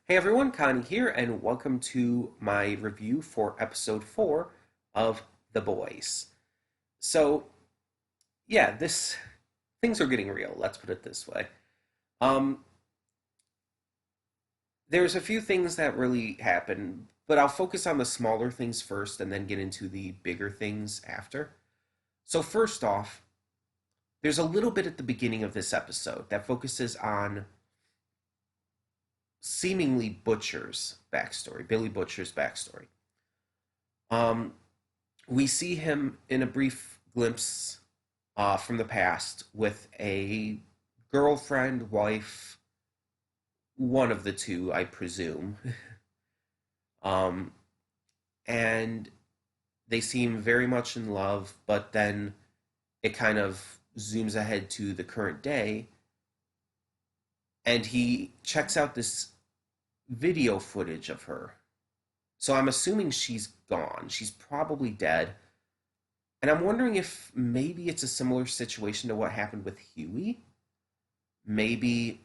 Hey everyone, Connie here, and welcome to my review for episode 4 of The Boys. So, yeah, this things are getting real, let's put it this way. Um, there's a few things that really happen, but I'll focus on the smaller things first and then get into the bigger things after. So, first off, there's a little bit at the beginning of this episode that focuses on seemingly Butcher's backstory, Billy Butcher's backstory. Um, we see him in a brief glimpse from the past with a girlfriend, wife, one of the two, I presume. um, and they seem very much in love, but then it kind of zooms ahead to the current day, and he checks out this video footage of her. So I'm assuming she's gone. She's probably dead. And I'm wondering if maybe it's a similar situation to what happened with Huey. Maybe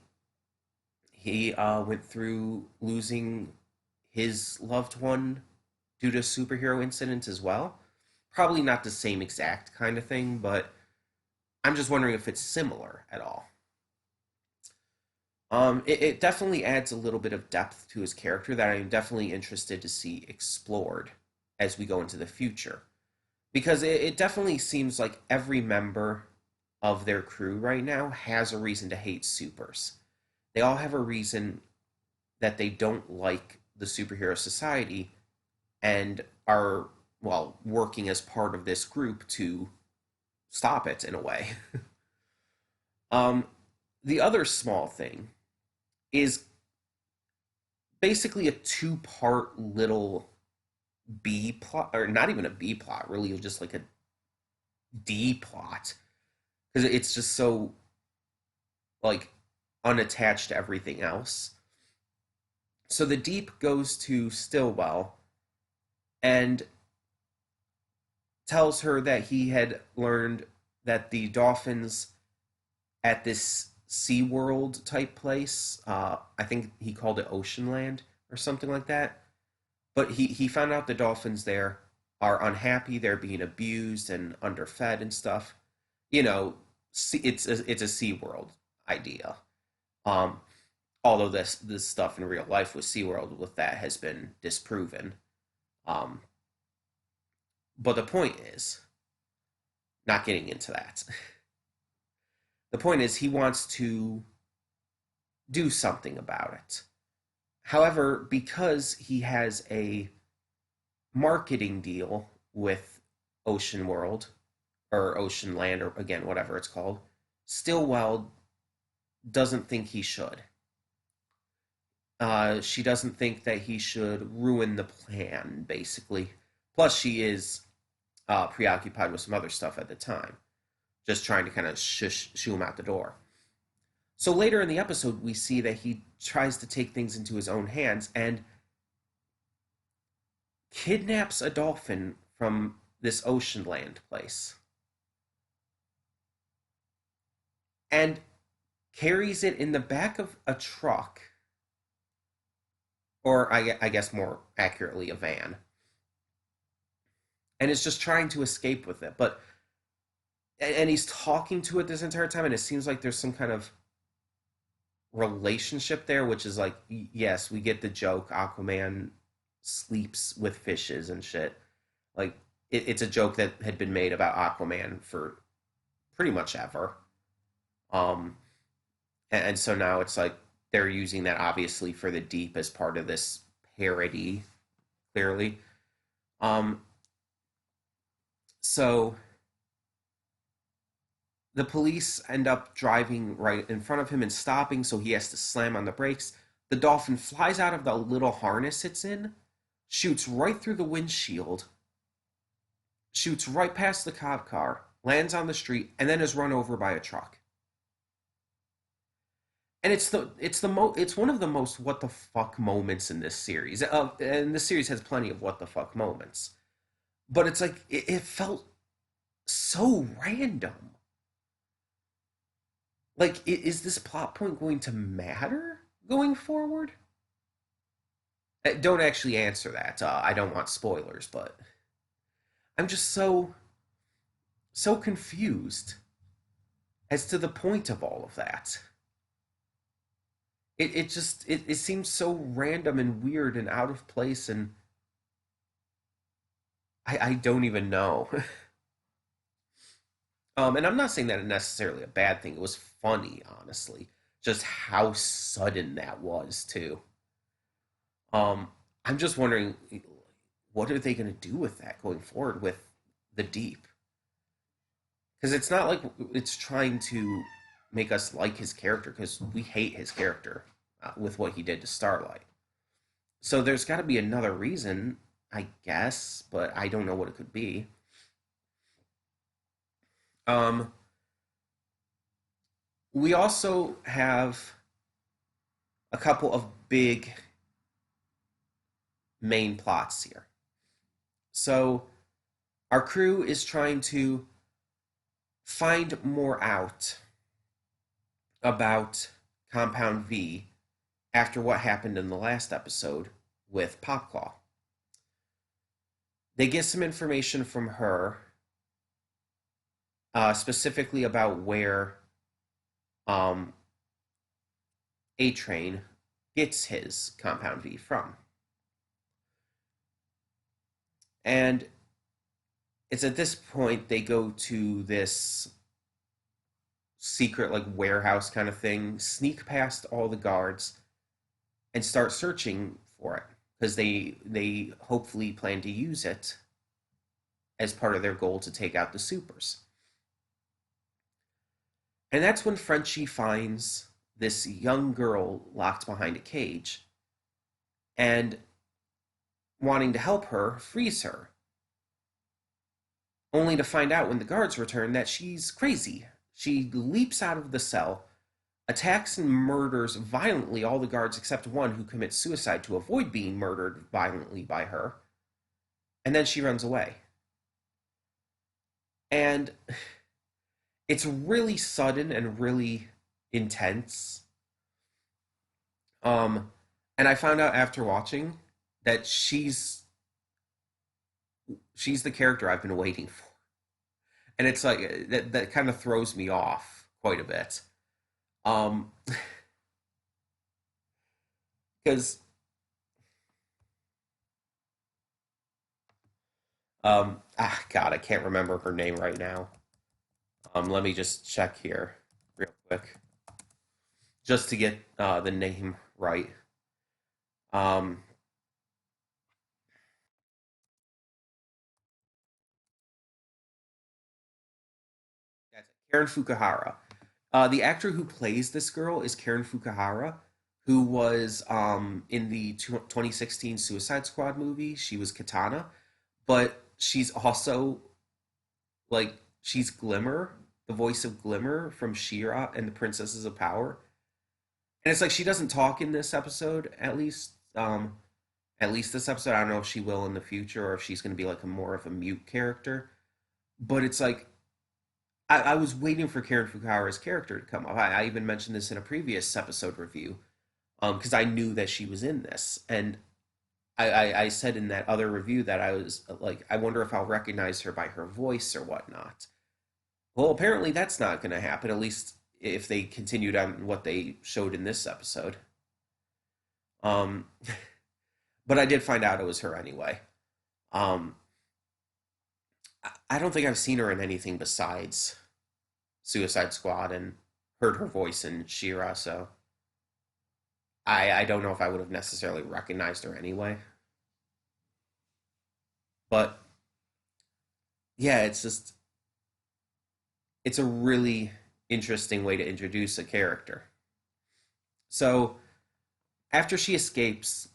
he went through losing his loved one due to superhero incidents as well. Probably not the same exact kind of thing, but I'm just wondering if it's similar at all. It definitely adds a little bit of depth to his character that I'm definitely interested to see explored as we go into the future. Because it definitely seems like every member of their crew right now has a reason to hate supers. They all have a reason that they don't like the superhero society and are, well, working as part of this group to stop it in a way. um, the other small thing is basically a two-part little B plot, or not even a B plot, really just like a D plot, because it's just so like unattached to everything else. So the Deep goes to Stillwell and tells her that he had learned that the dolphins at this SeaWorld type place, I think he called it Oceanland or something like that. But he found out the dolphins there are unhappy, they're being abused and underfed and stuff. You know, it's a SeaWorld idea. Um, Although this stuff in real life with SeaWorld with that has been disproven. Um, but the point is, not getting into that. The point is he wants to do something about it. However, because he has a marketing deal with Ocean World or Ocean Land or again whatever it's called, Stillwell doesn't think he should. She doesn't think that he should ruin the plan, basically. Plus, she is preoccupied with some other stuff at the time, just trying to kind of shoo him out the door. So later in the episode, we see that he tries to take things into his own hands and kidnaps a dolphin from this ocean land place and carries it in the back of a truck, or I guess more accurately, a van, and is just trying to escape with it. But and he's talking to it this entire time, and it seems like there's some kind of relationship there, which is like, yes, we get the joke. Aquaman sleeps with fishes and shit. Like it's a joke that had been made about Aquaman for pretty much ever. Um, and so now it's like they're using that obviously for the Deep as part of this parody, clearly. Um, so the police end up driving right in front of him and stopping, so he has to slam on the brakes. The dolphin flies out of the little harness it's in, shoots right through the windshield, shoots right past the cop car, lands on the street, and then is run over by a truck. And it's one of the most what the fuck moments in this series. And this series has plenty of what the fuck moments, but it's like it felt so random. Like, is this plot point going to matter going forward? Don't actually answer that. I don't want spoilers, but I'm just so confused as to the point of all of that. It seems so random and weird and out of place, and I don't even know. And I'm not saying that it's necessarily a bad thing. It was funny, honestly, just how sudden that was too. Um, I'm just wondering, what are they going to do with that going forward with the deep? Because it's not like it's trying to make us like his character, because we hate his character with what he did to Starlight. So there's got to be another reason, I guess, but I don't know what it could be. Um, we also have a couple of big main plots here. So our crew is trying to find more out about Compound V after what happened in the last episode with Popclaw. They get some information from her, specifically about where um, A Train gets his Compound V from. And it's at this point they go to this secret, like, warehouse kind of thing, sneak past all the guards, and start searching for it because they hopefully plan to use it as part of their goal to take out the supers. And that's when Frenchie finds this young girl locked behind a cage and, wanting to help her, frees her, only to find out when the guards return that she's crazy. She leaps out of the cell, attacks and murders violently all the guards except one who commits suicide to avoid being murdered violently by her, and then she runs away. And it's really sudden and really intense. Um, and I found out after watching that she's the character I've been waiting for, and it's like that kind of throws me off quite a bit. Um, because God, I can't remember her name right now. Let me just check here real quick, just to get the name right. Um, that's it, Karen Fukuhara. The actor who plays this girl is Karen Fukuhara, who was in the 2016 Suicide Squad movie. She was Katana, but she's also, like, she's Glimmer, the voice of Glimmer from She-Ra and the Princesses of Power. And it's like she doesn't talk in this episode, at least. At least this episode. I don't know if she will in the future or if she's going to be like a more of a mute character. But it's like I was waiting for Karen Fukuhara's character to come up. I even mentioned this in a previous episode review, because I knew that she was in this, and I said in that other review that I was like, I wonder if I'll recognize her by her voice or whatnot. Well, apparently that's not going to happen. At least if they continued on what they showed in this episode. Um, but I did find out it was her anyway. Um, I don't think I've seen her in anything besides Suicide Squad and heard her voice in She-Ra, so I don't know if I would have necessarily recognized her anyway. But yeah, it's a really interesting way to introduce a character. So after she escapes,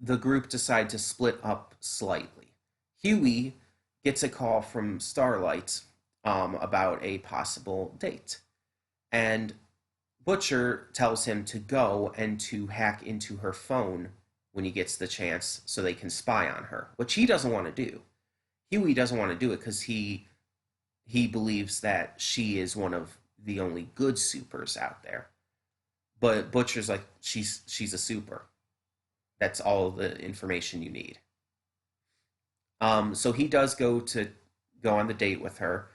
the group decide to split up slightly. Huey gets a call from Starlight about a possible date, and Butcher tells him to go and to hack into her phone when he gets the chance so they can spy on her, which he doesn't want to do. Huey doesn't want to do it because he believes that she is one of the only good supers out there. But Butcher's like, she's a super. That's all the information you need. So he does go on the date with her,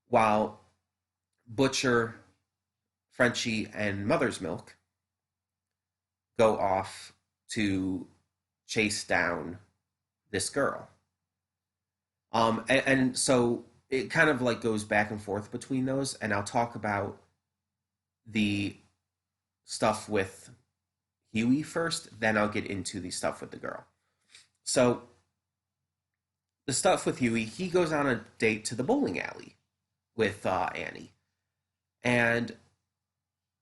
while Butcher, Frenchie, and Mother's Milk go off to chase down this girl. And so it kind of like goes back and forth between those, and I'll talk about the stuff with Huey first, then I'll get into the stuff with the girl. So the stuff with Huey, he goes on a date to the bowling alley with Annie, and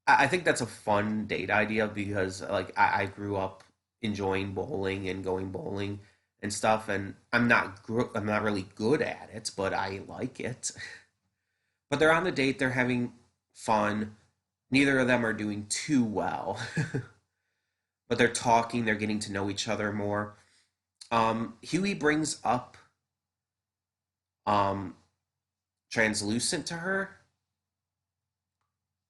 I think that's a fun date idea because like I grew up enjoying bowling and going bowling and stuff, and I'm not really good at it, but I like it. But they're on the date, they're having fun. Neither of them are doing too well, but they're talking, they're getting to know each other more. Huey brings up um, translucent to her,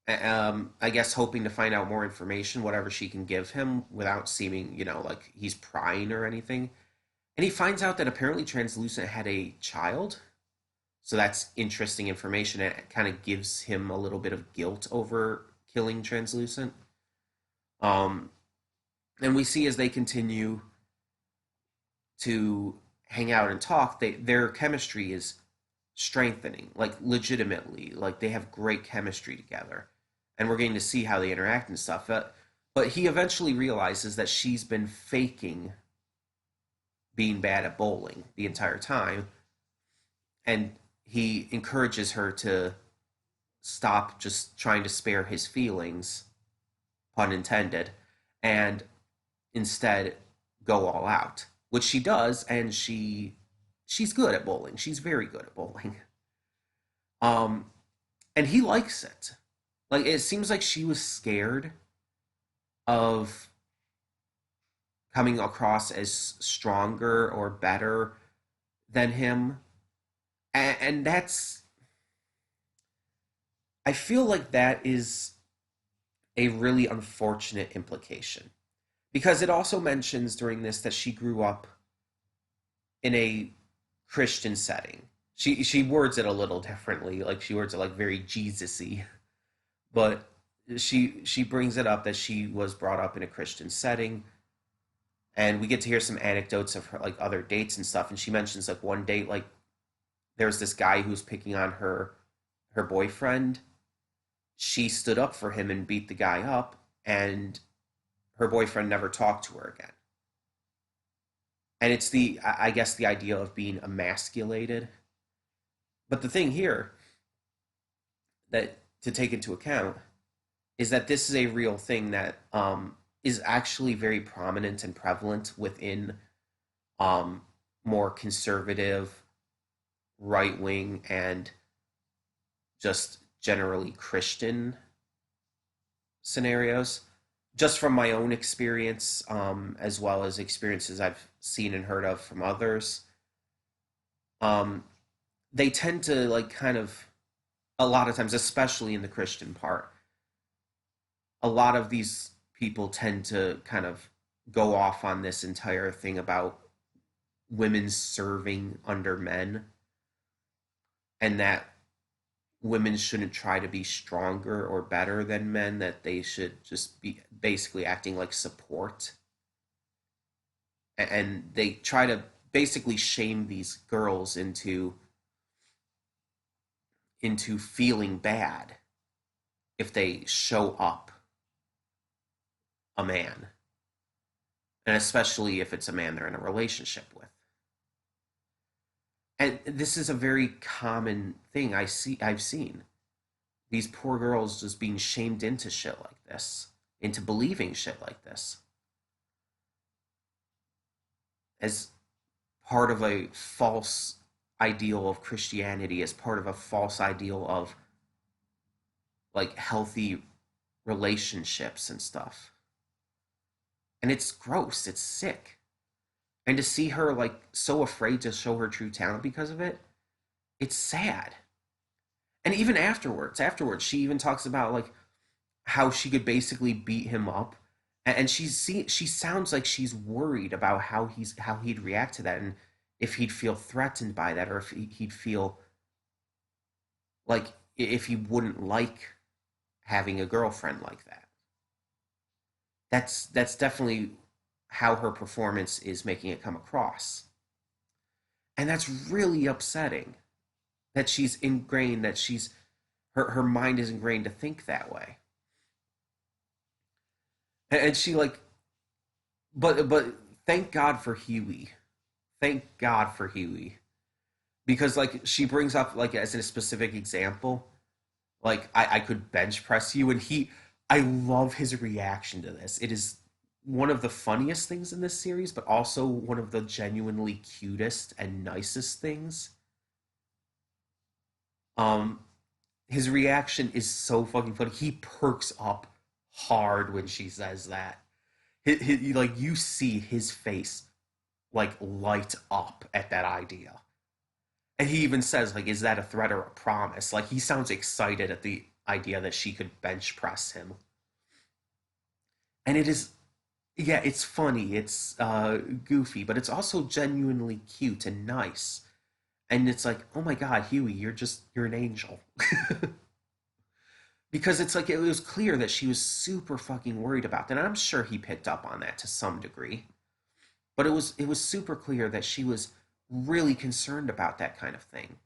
I guess hoping to find out more information, whatever she can give him, without seeming, like he's prying or anything. And he finds out that apparently Translucent had a child. So that's interesting information. It kind of gives him a little bit of guilt over killing Translucent. Um, and we see as they continue to hang out and talk, their chemistry is strengthening, like legitimately. Like they have great chemistry together. And we're getting to see how they interact and stuff. But he eventually realizes that she's been faking being bad at bowling the entire time. And he encourages her to stop just trying to spare his feelings, pun intended, and instead go all out, which she does, and she's good at bowling. She's very good at bowling. Um, and he likes it. Like it seems like she was scared of coming across as stronger or better than him, and that's I feel like that is a really unfortunate implication because it also mentions during this that she grew up in a Christian setting. She words it a little differently, like she words it like very Jesus-y, but she brings it up that she was brought up in a Christian setting, and we get to hear some anecdotes of her like other dates and stuff. And she mentions like one date, like there was this guy who was picking on her boyfriend. She stood up for him and beat the guy up, and her boyfriend never talked to her again. And it's I guess the idea of being emasculated. But the thing here that to take into account is that this is a real thing that is actually very prominent and prevalent within um, more conservative, right wing, and just generally Christian scenarios. Just from my own experience, as well as experiences I've seen and heard of from others, um, they tend to like kind of a lot of times, especially in the Christian part, a lot of these people tend to kind of go off on this entire thing about women serving under men, and that women shouldn't try to be stronger or better than men, that they should just be basically acting like support. And they try to basically shame these girls into feeling bad if they show up a man, and especially if it's a man they're in a relationship with. And this is a very common thing I've seen. These poor girls just being shamed into shit like this, into believing shit like this, as part of a false ideal of Christianity, as part of a false ideal of like healthy relationships and stuff. And it's gross, it's sick. And to see her like so afraid to show her true talent because of it, it's sad. And even afterwards, she even talks about like how she could basically beat him up And she sounds like she's worried about how he'd react to that, and if he'd feel threatened by that, or if he'd feel like if he wouldn't like having a girlfriend like that. That's definitely how her performance is making it come across. And that's really upsetting that she's ingrained that she's her mind is ingrained to think that way. And she like but thank God for Huey. Thank God for Huey. Because like she brings up like as a specific example, like I could bench press you, and I love his reaction to this. It is one of the funniest things in this series, but also one of the genuinely cutest and nicest things. Um, his reaction is so fucking funny. He perks up hard when she says that. Like you see his face like light up at that idea. And he even says, like, is that a threat or a promise? Like he sounds excited at the idea that she could bench press him. And it is yeah, it's funny, it's goofy, but it's also genuinely cute and nice. And it's like, oh my god, Huey, you're an angel. Because it's like it was clear that she was super fucking worried about that. And I'm sure he picked up on that to some degree. But it was super clear that she was really concerned about that kind of thing.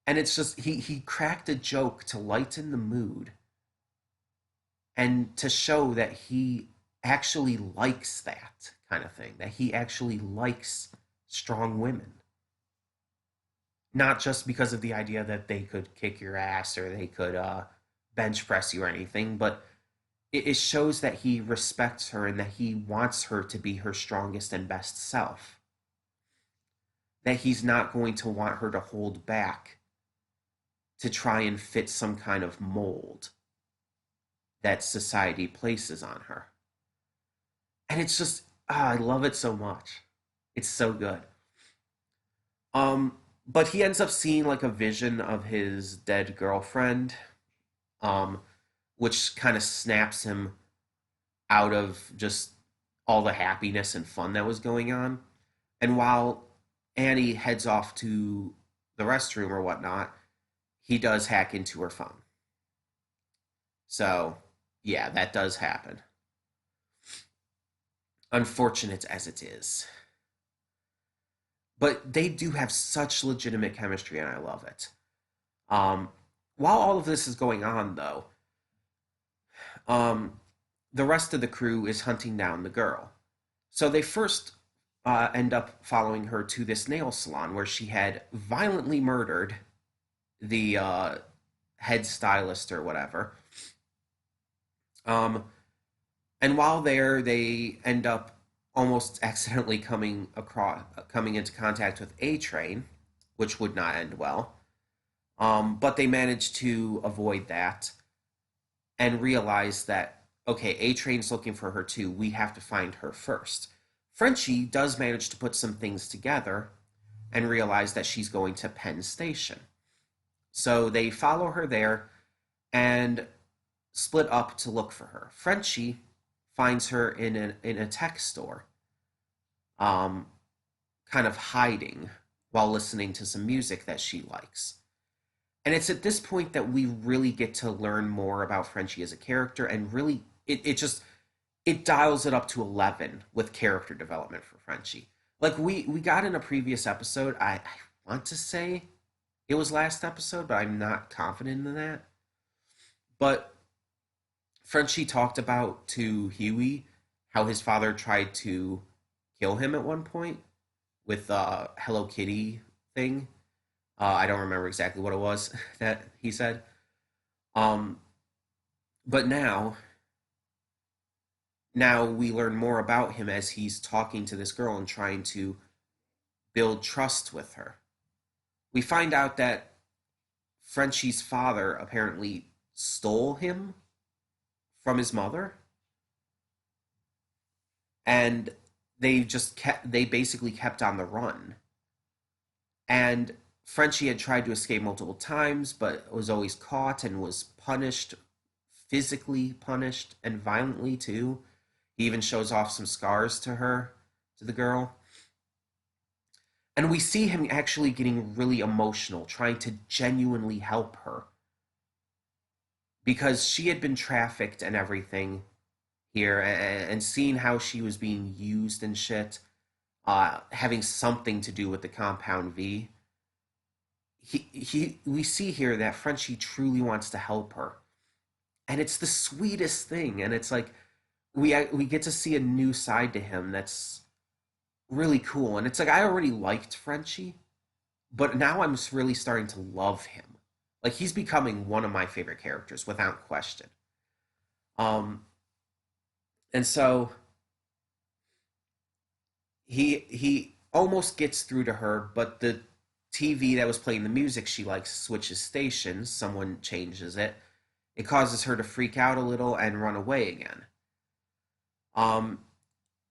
And it's just he cracked a joke to lighten the mood and to show that he actually likes that kind of thing, that he actually likes strong women. Not just because of the idea that they could kick your ass or they could bench press you or anything, but it shows that he respects her and that he wants her to be her strongest and best self. That he's not going to want her to hold back to try and fit some kind of mold that society places on her. And it's just, I love it so much. It's so good. But he ends up seeing like a vision of his dead girlfriend, um, which kind of snaps him out of just all the happiness and fun that was going on. And while Annie heads off to the restroom or whatnot, he does hack into her phone. So, yeah, that does happen. Unfortunate as it is. But they do have such legitimate chemistry, and I love it. Um, while all of this is going on, though, um, the rest of the crew is hunting down the girl. So they first end up following her to this nail salon where she had violently murdered the head stylist or whatever. Um, and while there, they end up almost accidentally coming into contact with A Train, which would not end well. But they managed to avoid that and realize that okay, A Train's looking for her too. We have to find her first. Frenchie does manage to put some things together and realize that she's going to Penn Station. So they follow her there and split up to look for her. Frenchie finds her in a tech store, um, kind of hiding while listening to some music that she likes. And it's at this point that we really get to learn more about Frenchie as a character, and really it just it dials it up to 11 with character development for Frenchie. Like we got in a previous episode, I want to say it was last episode, but I'm not confident in that. But Frenchie talked about to Huey how his father tried to kill him at one point with Hello Kitty thing. I don't remember exactly what it was that he said. Um, but now we learn more about him as he's talking to this girl and trying to build trust with her. We find out that Frenchie's father apparently stole him from his mother, and they basically kept on the run. And Frenchie had tried to escape multiple times, but was always caught and was punished physically punished and violently too. He even shows off some scars to her, to the girl. And we see him actually getting really emotional, trying to genuinely help her because she had been trafficked and everything here, and seeing how she was being used and shit, having something to do with the Compound V. We see here that Frenchie truly wants to help her, and it's the sweetest thing. And it's like we get to see a new side to him that's really cool. And it's like I already liked Frenchie, but now I'm just really starting to love him. Like he's becoming one of my favorite characters without question. Um, and so he almost gets through to her, but the TV that was playing the music she likes switches stations. Someone changes it. It causes her to freak out a little and run away again. Um,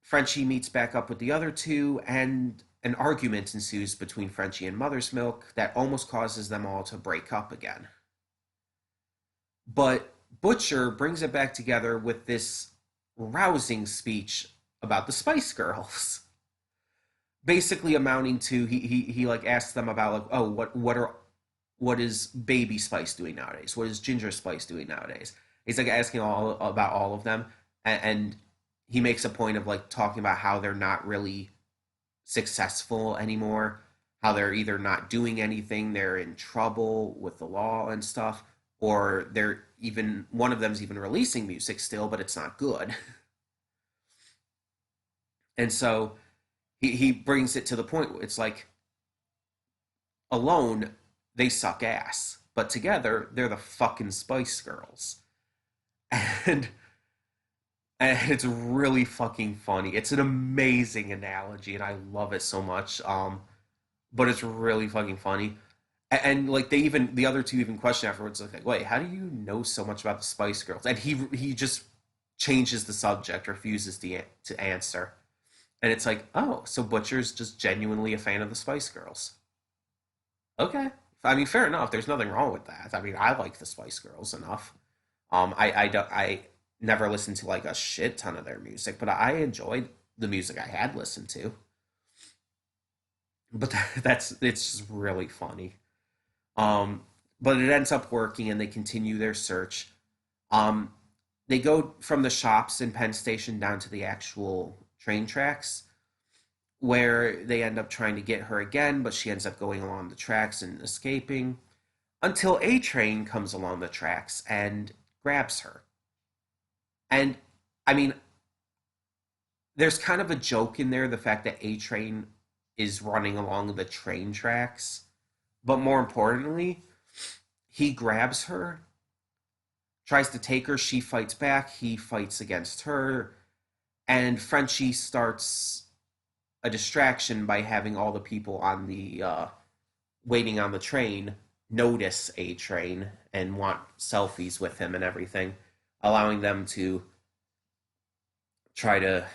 Frenchie meets back up with the other two, and an argument ensues between Frenchie and Mother's Milk that almost causes them all to break up again. But Butcher brings it back together with this rousing speech about the Spice Girls. Basically amounting to he like asks them about like, oh, what is Baby Spice doing nowadays? What is Ginger Spice doing nowadays? He's like asking all about all of them, and he makes a point of like talking about how they're not really successful anymore, how they're either not doing anything, they're in trouble with the law and stuff, or they're even one of them's even releasing music still, but it's not good. And so he brings it to the point where it's like alone they suck ass, but together they're the fucking Spice Girls. And and it's really fucking funny. It's an amazing analogy, and I love it so much. But it's really fucking funny. Like the other two even question afterwards, like, wait, how do you know so much about the Spice Girls? And he just changes the subject, refuses to answer, and it's like, oh, so Butcher's just genuinely a fan of the Spice Girls. Okay, I mean, fair enough. There's nothing wrong with that. I mean, I like the Spice Girls enough. I never listened to like a shit ton of their music, but I enjoyed the music I had listened to. But that's it's just really funny. Um, but it ends up working, and they continue their search. Um, they go from the shops in Penn Station down to the actual train tracks, where they end up trying to get her again, but she ends up going along the tracks and escaping until A Train comes along the tracks and grabs her. And I mean, there's kind of a joke in there, the fact that A Train is running along the train tracks, but more importantly, he grabs her, tries to take her, she fights back, he fights against her, and Frenchie starts a distraction by having all the people on the waiting on the train notice A Train and want selfies with him and everything, allowing them to try to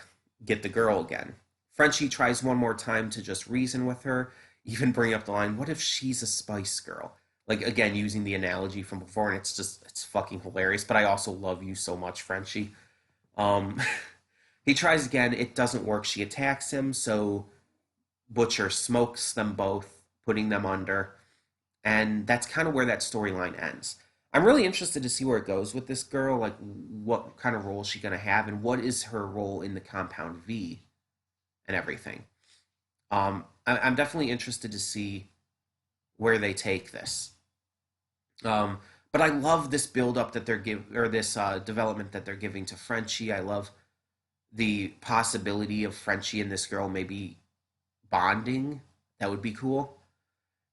get the girl again. Frenchie tries one more time to just reason with her, even bring up the line, what if she's a Spice Girl? Like, again, using the analogy from before, and it's fucking hilarious, but I also love you so much, Frenchie. Um, he tries again, it doesn't work. She attacks him, so Butcher smokes them both, putting them under, and that's kind of where that storyline ends. I'm really interested to see where it goes with this girl, like what kind of role is she going to have, and what is her role in the Compound V and everything. I'm definitely interested to see where they take this. Um, but I love this build up that they're giving, or this development that they're giving to Frenchie. I love the possibility of Frenchie and this girl maybe bonding. That would be cool.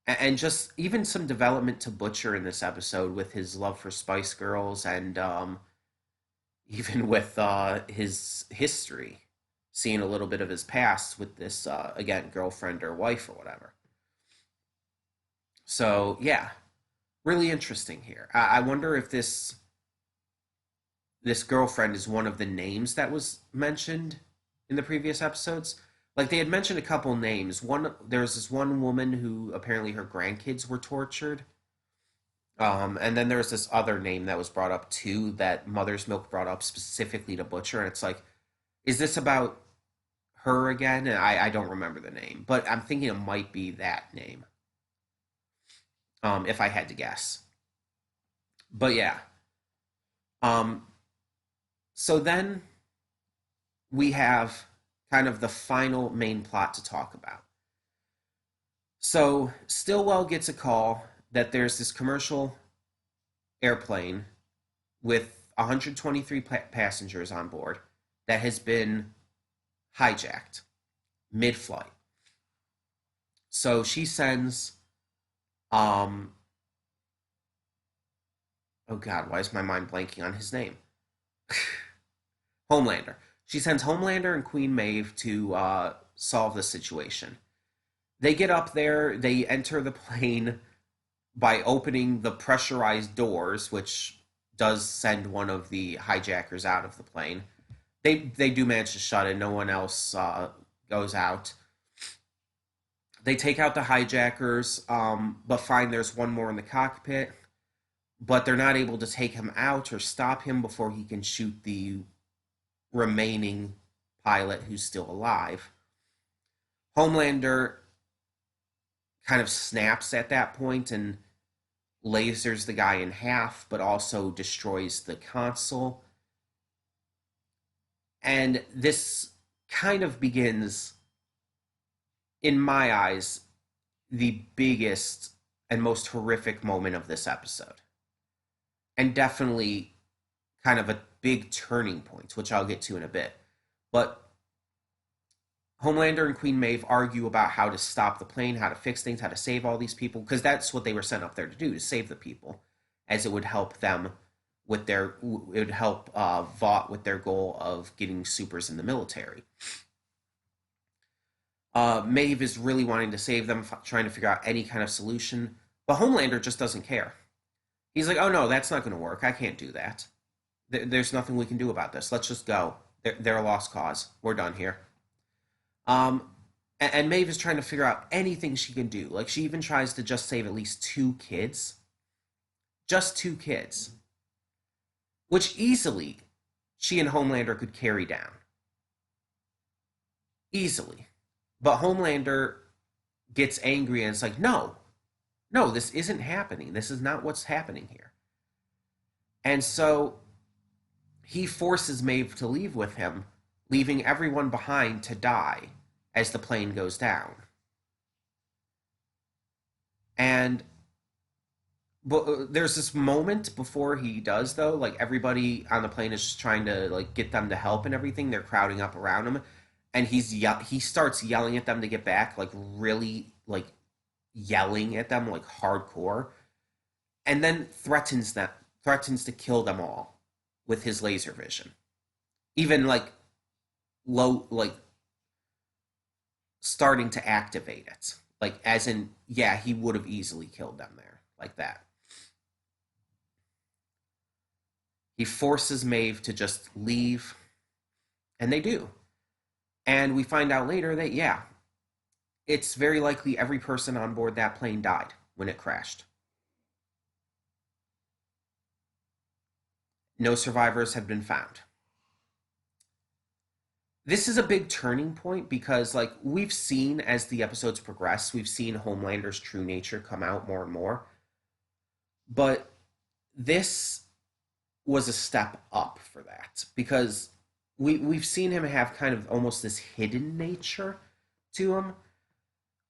And just even some development to Butcher in this episode with his love for Spice Girls, and even with his history, seeing a little bit of his past with this again girlfriend or wife or whatever. So yeah, really interesting here. I wonder if this girlfriend is one of the names that was mentioned in the previous episodes. Like they had mentioned a couple names. One There's this one woman who apparently her grandkids were tortured, And then there's this other name that was brought up too that Mother's Milk brought up specifically to Butcher, and it's like, is this about her again? And I don't remember the name, but I'm thinking it might be that name, if I had to guess. But yeah, um, so then we have kind of the final main plot to talk about. So Stillwell gets a call that there's this commercial airplane with 123 passengers on board that has been hijacked mid-flight. So she sends, um, oh God, why is my mind blanking on his name? Homelander. She sends Homelander and Queen Maeve to solve the situation. They get up there, they enter the plane by opening the pressurized doors, which does send one of the hijackers out of the plane. They do manage to shut it. No one else goes out. They take out the hijackers, but find there's one more in the cockpit. But they're not able to take him out or stop him before he can shoot the remaining pilot who's still alive. Homelander kind of snaps at that point and lasers the guy in half, but also destroys the console. And this kind of begins, in my eyes, the biggest and most horrific moment of this episode. And definitely kind of a big turning point, which I'll get to in a bit. But Homelander and Queen Maeve argue about how to stop the plane, how to fix things, how to save all these people, because that's what they were sent up there to do, to save the people, as it would help them with their, it would help Vought with their goal of getting supers in the military. Maeve is really wanting to save them, trying to figure out any kind of solution, but Homelander just doesn't care. He's like, oh no, that's not going to work. I can't do that. There's nothing we can do about this. Let's just go. They're a lost cause. We're done here. Um, and Maeve is trying to figure out anything she can do. Like, she even tries to just save at least two kids. Just two kids. Which easily she and Homelander could carry down. Easily. But Homelander gets angry and it's like, no, no, this isn't happening. This is not what's happening here. And so he forces Maeve to leave with him, leaving everyone behind to die as the plane goes down. And but there's this moment before he does, though, like everybody on the plane is just trying to like get them to help and everything. They're crowding up around him, and he starts yelling at them to get back, like really like yelling at them like hardcore, and then threatens to kill them all with his laser vision. Even like low like starting to activate it. Like as in, yeah, he would have easily killed them there. Like that. He forces Maeve to just leave, and they do. And we find out later that, yeah, it's very likely every person on board that plane died when it crashed. No survivors have been found. This is a big turning point because, like, we've seen as the episodes progress, we've seen Homelander's true nature come out more and more. But this was a step up for that because we've seen him have kind of almost this hidden nature to him.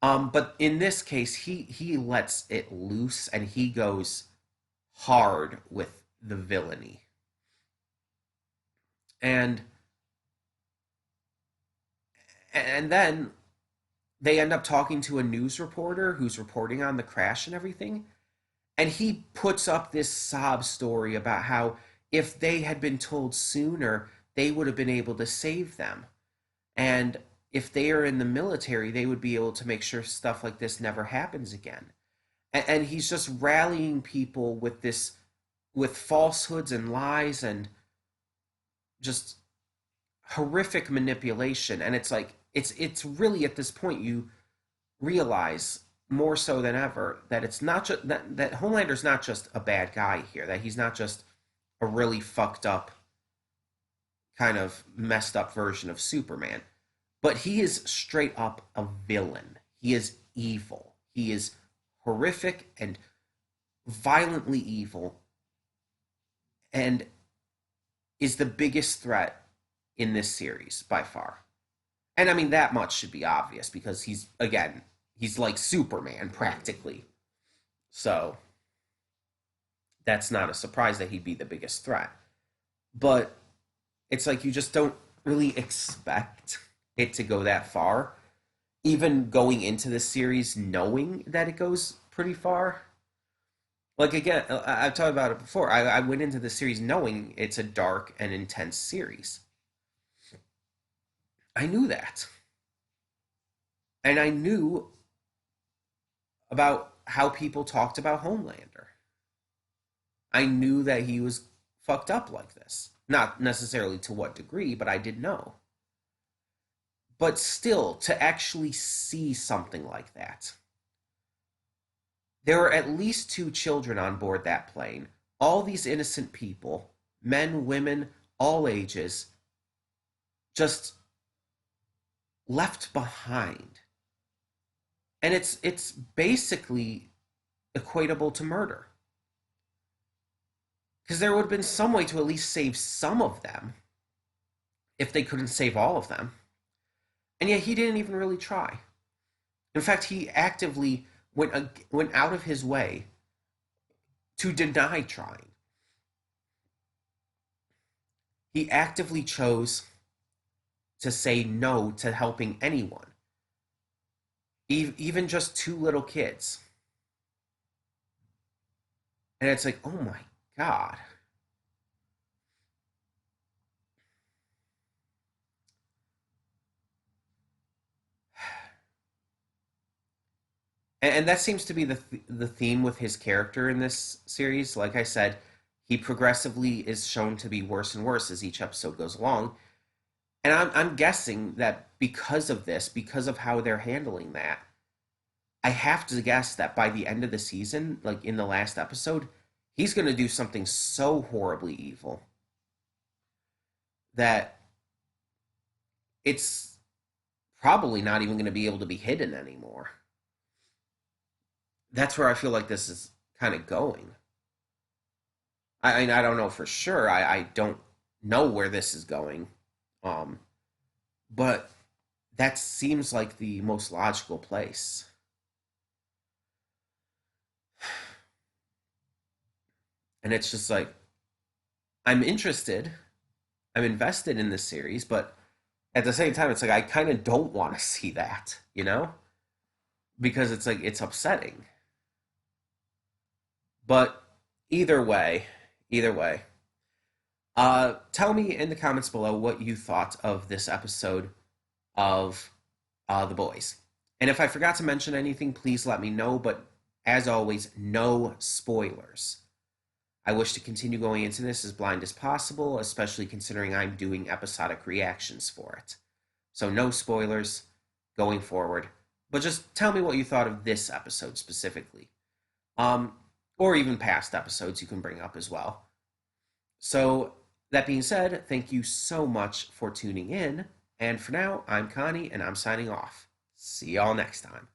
But in this case, he lets it loose and he goes hard with the villainy. And and then they end up talking to a news reporter who's reporting on the crash and everything. And he puts up this sob story about how if they had been told sooner, they would have been able to save them. And if they are in the military, they would be able to make sure stuff like this never happens again. And he's just rallying people with this, with falsehoods and lies and just horrific manipulation. And it's like, it's really at this point you realize more so than ever that it's not just that Homelander's not just a bad guy here, that he's not just a really fucked up, kind of messed up version of Superman, but he is straight up a villain. He is evil. He is horrific and violently evil, and is the biggest threat in this series by far. And I mean, that much should be obvious because he's, again, he's like Superman practically. So that's not a surprise that he'd be the biggest threat. But it's like you just don't really expect it to go that far. Even going into this series knowing that it goes pretty far. Like, again, I've talked about it before. I went into the series knowing it's a dark and intense series. I knew that. And I knew about how people talked about Homelander. I knew that he was fucked up like this. Not necessarily to what degree, but I did know. But still, to actually see something like that. There were at least two children on board that plane. All these innocent people, men, women, all ages, just left behind. And it's basically equatable to murder. Because there would have been some way to at least save some of them if they couldn't save all of them. And yet he didn't even really try. In fact, he actively went out of his way to deny trying. He actively chose to say no to helping anyone, even just two little kids. And it's like, oh my God. And that seems to be the theme with his character in this series. Like I said, he progressively is shown to be worse and worse as each episode goes along. And I'm guessing that because of this, because of how they're handling that, I have to guess that by the end of the season, like in the last episode, he's going to do something so horribly evil that it's probably not even going to be able to be hidden anymore. That's where I feel like this is kind of going. I don't know for sure. I don't know where this is going. Um, but that seems like the most logical place. And it's just like, I'm interested, I'm invested in this series, but at the same time, it's like I kind of don't want to see that, you know? Because it's like, it's upsetting. But either way, either way, tell me in the comments below what you thought of this episode of The Boys. And if I forgot to mention anything, please let me know. But as always, no spoilers. I wish to continue going into this as blind as possible, especially considering I'm doing episodic reactions for it. So no spoilers going forward. But just tell me what you thought of this episode specifically. Or even past episodes you can bring up as well. So, that being said, thank you so much for tuning in. And for now, I'm Connie, and I'm signing off. See y'all next time.